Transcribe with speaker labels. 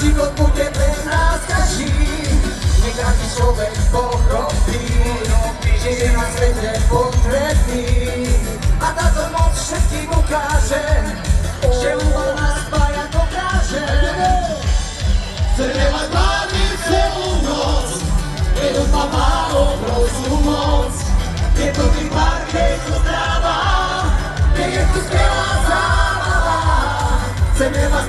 Speaker 1: život bude pre nás každý. Nech každý človek pochopí, že je na svete potrebný. A táto moc všetkým ukáže, že ľúba nás spája dokáže. Chceme mať hlavne celú noc, keď ľúba má obrovskú moc. Je to tým pár, keď to zdráva, keď je tu skvelá zábava. Chceme vás